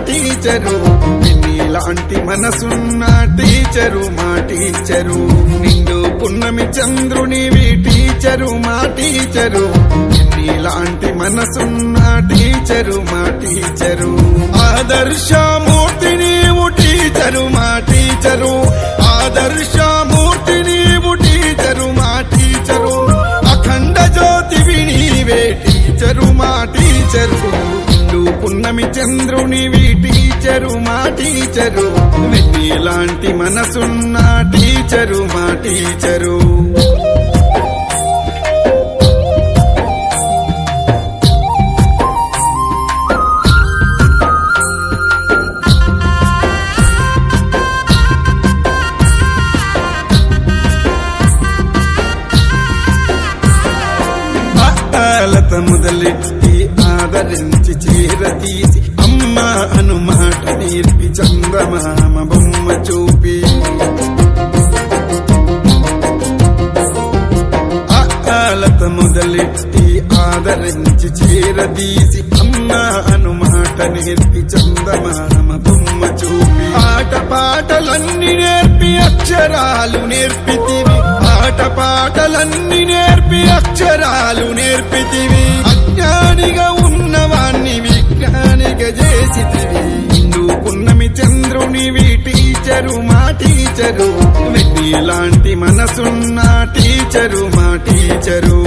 teacher నీలాంటి మనసున్న teacher మా టీచరు నిండు పున్నమి చంద్రునివి టీచరు మా టీచరు నీలాంటి మనసున్న టీచరు మా టీచరు ఆదర్శమూర్తి నీవు టీచరు మా టీచరు ఆదర్శమూర్తి నీవు టీచరు మా టీచరు అఖండ జ్యోతివి నీవే టీచరు మా టీచరు నిండు పున్నమి చంద్రునివి టీచరు మా టీచరు నీలాంటి మనసున్న టీచరు మా టీచరు మొదలెట్టి ఆదరించి చీరతీసి అమ్మ అను మాట నేర్పి చందమామ బొమ్మ చూపి ఆలత మొదలెట్టి ఆదరించి చీరతీసి అమ్మ అను మాట నేర్పి చందమామ బొమ్మ చూపి ఆట పాటలన్నీ నేర్పి అక్షరాలు నేర్పితివి ఆట పాటలన్నీ నేర్పి అక్షరాలు నేర్పితివి అజ్ఞానిగా ఉన్నవాణ్ణి విజ్ఞానిగా చేసితివి నిండు పున్నమి చంద్రునివి టీచరు మా టీచరు నీలాంటి మనసున్న టీచరు మా టీచరు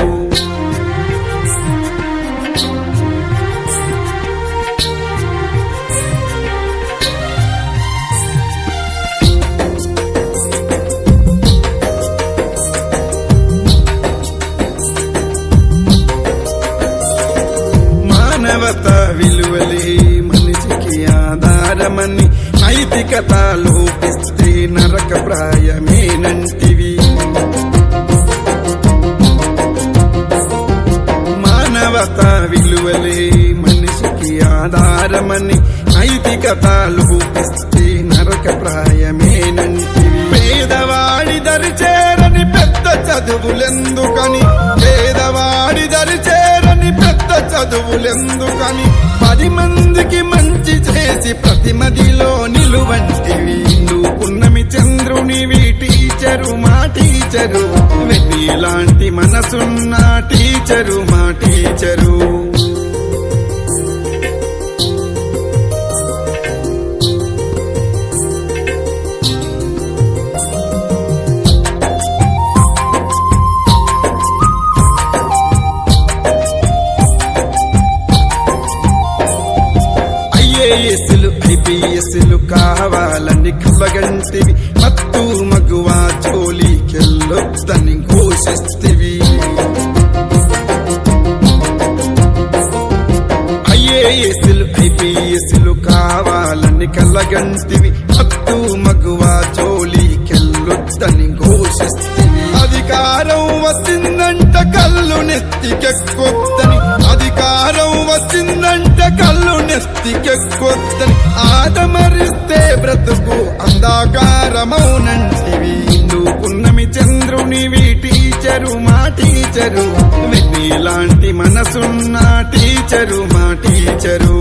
మానవత విలువలే మనిషికి ఆధారమని నైతికత లోపిస్తే నరక ప్రాయమేనంటివి మానవత విలువలే మనిషికి ఆధారమని నైతికత లోపిస్తే నరక ప్రాయమేనంటివి పేదవాడి దరి చేరని పెద్ద చదువులెందుకని పేదవాడి దరి చేరని పెద్ద చదువులెందుకని 10 మందికి మంచి చేసి ప్రతి మదిలో నిలువంటివి నువ్వు పున్నమి చంద్రునివి టీచరు మా టీచరు నీలాంటి మనసున్న టీచరు మా టీచరు ఐఏఎస్లు ఐపీఎస్లు కావాలని కలగంటివి మత్తు మగువా జోలికెళ్ళొద్దని ఘోషిస్తివి ఐఏఎస్లు ఐపీఎస్లు కావాలని కలగంటివి మత్తు మగువా జోలికెళ్ళొద్దని ఘోషిస్తివి అధికారం వచ్చిందంట కళ్ళు నెత్తికెక్కొద్దని అధికారం వచ్చిందంట కళ్ళు నెత్తికెక్కొద్దని ఆదమరిస్తే బ్రతుకు అంధకారమౌనంటివి నువ్వు పున్నమి చంద్రునివి టీచరు మా టీచరు నీలాంటి మనసున్న టీచరు మా టీచరు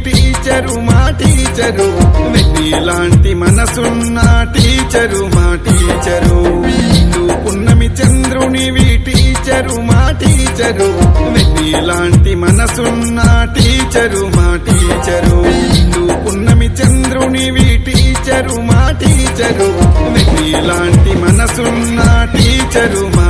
టీచరు మా టీచరు నీలాంటి మనసున్న టీచరు మా టీచరు నువ్వు పున్నమి చంద్రునివి టీచరు మా టీచరు నీలాంటి మనసున్న టీచరు మా టీచరు నువ్వు పున్నమి చంద్రునివి టీచరు మా టీచరు నీలాంటి మనసున్న టీచరు మా